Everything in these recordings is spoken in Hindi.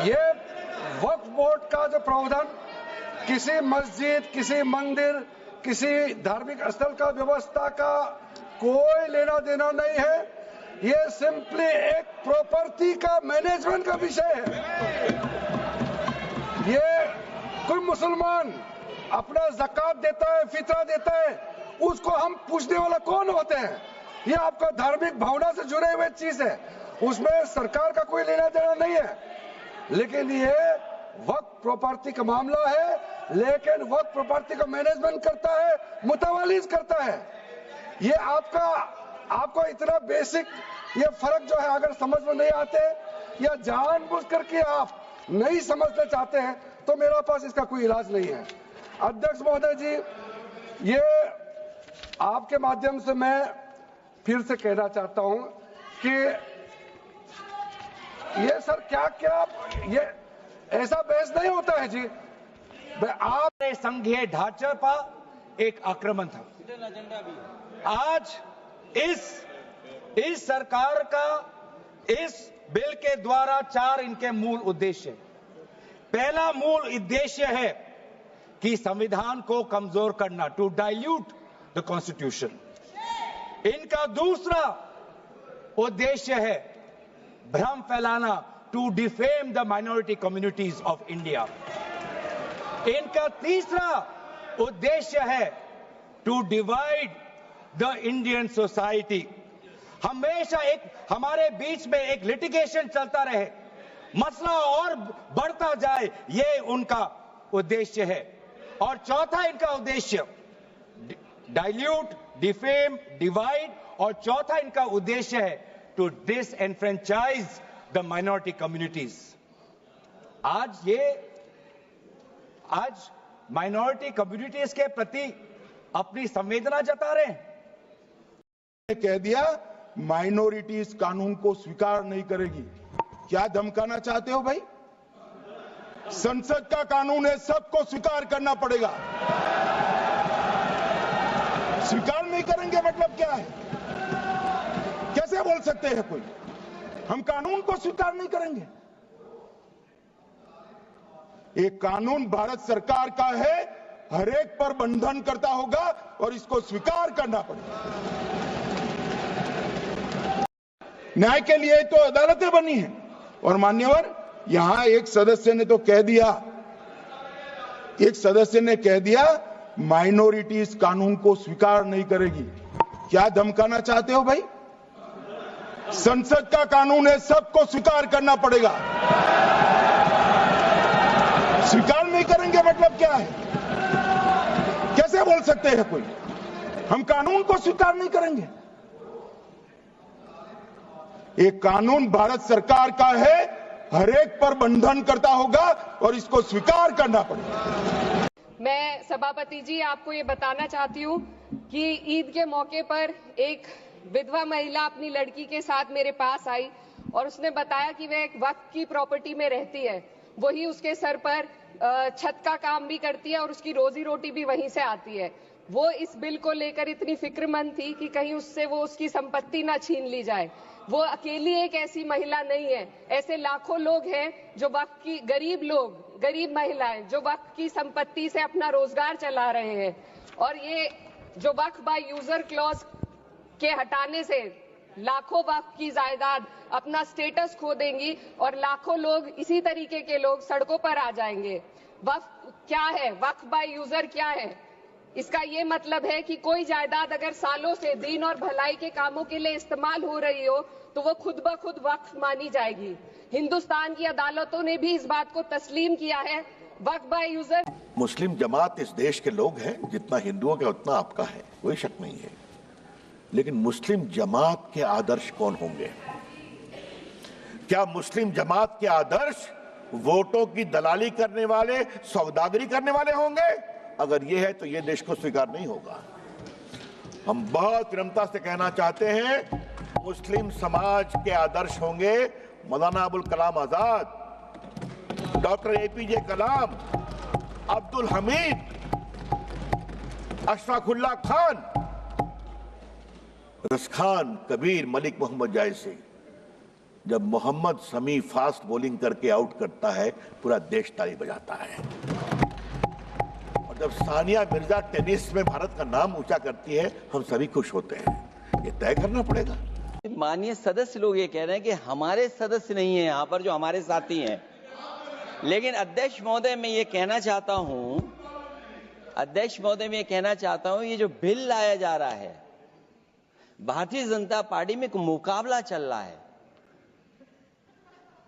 ये वक्फ बोर्ड का जो प्रावधान किसी मस्जिद, किसी मंदिर, किसी धार्मिक स्थल का व्यवस्था का कोई लेना देना नहीं है। ये सिंपली एक प्रॉपर्टी का मैनेजमेंट का विषय है। ये कोई मुसलमान अपना ज़कात देता है, फितरा देता है, उसको हम पूछने वाला कौन होते हैं? ये आपका धार्मिक भावना से जुड़े हुए चीज है, उसमें सरकार का कोई लेना देना नहीं है। लेकिन ये वक्फ प्रॉपर्टी का मामला है, लेकिन वक्फ प्रॉपर्टी का मैनेजमेंट करता है, मुतवालिज करता है। ये आपको इतना बेसिक ये फर्क जो है अगर समझ में नहीं आते या जानबूझ करके आप नहीं समझना चाहते हैं तो मेरा पास इसका कोई इलाज नहीं है। अध्यक्ष महोदय जी, ये आपके माध्यम से मैं फिर से कहना चाहता हूं कि ये सर क्या ये ऐसा बहस नहीं होता है जी। आप संघीय ढांचे पर एक आक्रमण था। आज इस सरकार का इस बिल के द्वारा 4 इनके मूल उद्देश्य। पहला मूल उद्देश्य है कि संविधान को कमजोर करना, टू डाइल्यूट द कॉन्स्टिट्यूशन। इनका दूसरा उद्देश्य है भ्रम फैलाना, to defame the minority communities of India. इनका तीसरा उद्देश्य है to divide the Indian society. हमेशा हमारे बीच में एक लिटिगेशन चलता रहे, मसला और बढ़ता जाए, ये उनका उद्देश्य है। और चौथा इनका उद्देश्य डाइल्यूट, डिफेम, डिवाइड, और चौथा इनका उद्देश्य है to disenfranchise the minority communities. आज माइनॉरिटी कम्युनिटीज के प्रति अपनी संवेदना जता रहे हैं। कह दिया माइनॉरिटीज कानून को स्वीकार नहीं करेगी। क्या धमकाना चाहते हो भाई? संसद का कानून है, सबको स्वीकार करना पड़ेगा। स्वीकार नहीं करेंगे मतलब क्या है? कैसे बोल सकते हैं कोई हम कानून को स्वीकार नहीं करेंगे? एक कानून भारत सरकार का है, हर एक पर बंधन करता होगा और इसको स्वीकार करना पड़ेगा। न्याय के लिए तो अदालतें बनी हैं। और मान्यवर, यहां एक सदस्य ने कह दिया माइनॉरिटीज कानून को स्वीकार नहीं करेगी। क्या धमकाना चाहते हो भाई? संसद का कानून है, सबको स्वीकार करना पड़ेगा। स्वीकार नहीं करेंगे मतलब क्या है? कैसे बोल सकते हैं कोई हम कानून को स्वीकार नहीं करेंगे? एक कानून भारत सरकार का है, हर एक पर बंधन करता होगा और इसको स्वीकार करना पड़ेगा। मैं सभापति जी आपको ये बताना चाहती हूँ कि ईद के मौके पर एक विधवा महिला अपनी लड़की के साथ मेरे पास आई और उसने बताया कि वह एक वक्फ की प्रॉपर्टी में रहती है। वही उसके सर पर छत का काम भी करती है और उसकी रोजी रोटी भी वहीं से आती है। वो इस बिल को लेकर इतनी फिक्रमंद थी कि कहीं उससे उसकी संपत्ति ना छीन ली जाए। वो अकेली एक ऐसी महिला नहीं है, ऐसे लाखों लोग हैं जो वक्फ की गरीब महिलाएं जो वक्फ की संपत्ति से अपना रोजगार चला रहे हैं। और ये जो वक्फ बाय यूजर क्लॉज के हटाने से लाखों वक्फ की जायदाद अपना स्टेटस खो देंगी और लाखों लोग, इसी तरीके के लोग सड़कों पर आ जाएंगे। वक्फ क्या है? वक्फ बाय यूजर क्या है? इसका ये मतलब है कि कोई जायदाद अगर सालों से दीन और भलाई के कामों के लिए इस्तेमाल हो रही हो तो वो खुद ब खुद वक्फ मानी जाएगी। हिंदुस्तान की अदालतों ने भी इस बात को तस्लीम किया है। वक्फ बाय यूजर मुस्लिम जमात इस देश के लोग हैं, जितना हिंदुओं का उतना आपका है, कोई शक नहीं है। लेकिन मुस्लिम जमात के आदर्श कौन होंगे? क्या मुस्लिम जमात के आदर्श वोटों की दलाली करने वाले, सौदागरी करने वाले होंगे? अगर ये है तो ये देश को स्वीकार नहीं होगा। हम बहुत विनम्रता से कहना चाहते हैं, मुस्लिम समाज के आदर्श होंगे मौलाना अबुल कलाम आजाद, डॉक्टर APJ कलाम, अब्दुल हमीद, अशफाकुल्लाह खान, रस खान, कबीर, मलिक मोहम्मद जैसे जब मोहम्मद शमी फास्ट बॉलिंग करके आउट करता है, पूरा देश ताली बजाता है। और जब सानिया मिर्जा टेनिस में भारत का नाम ऊंचा करती है, हम सभी खुश होते हैं। ये तय करना पड़ेगा। माननीय सदस्य लोग ये कह रहे हैं कि हमारे सदस्य नहीं है यहाँ पर, जो हमारे साथी हैं। लेकिन अध्यक्ष महोदय, मैं ये कहना चाहता हूं, ये जो बिल लाया जा रहा है, भारतीय जनता पार्टी में एक मुकाबला चल रहा है।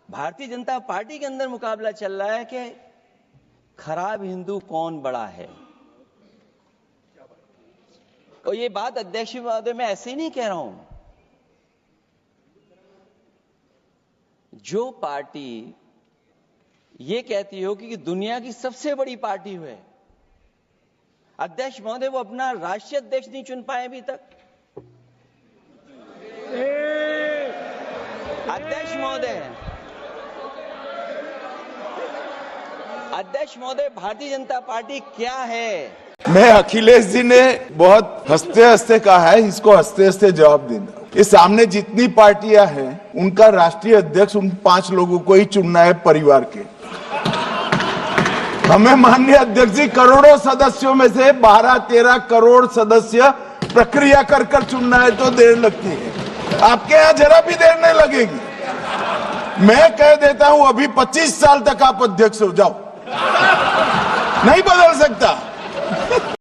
भारतीय जनता पार्टी के अंदर मुकाबला चल रहा है कि खराब हिंदू कौन बड़ा है। और ये बात अध्यक्ष महोदय मैं ऐसे ही नहीं कह रहा हूं। जो पार्टी ये कहती हो कि दुनिया की सबसे बड़ी पार्टी है, अध्यक्ष महोदय वो अपना राष्ट्रीय अध्यक्ष नहीं चुन पाए अभी तक। अध्यक्ष महोदय, भारतीय जनता पार्टी क्या है? मैं अखिलेश जी ने बहुत हंसते हंसते कहा है, इसको हंसते हंसते जवाब देना। इस सामने जितनी पार्टियां हैं, उनका राष्ट्रीय अध्यक्ष उन 5 लोगों को ही चुनना है परिवार के। हमें माननीय अध्यक्ष जी करोड़ों सदस्यों में से 12-13 करोड़ सदस्य प्रक्रिया कर चुनना है तो देर लगती है। आपके यहाँ जरा भी देर नहीं लगेगी। मैं कह देता हूं, अभी 25 साल तक आप अध्यक्ष हो जाओ, नहीं बदल सकता।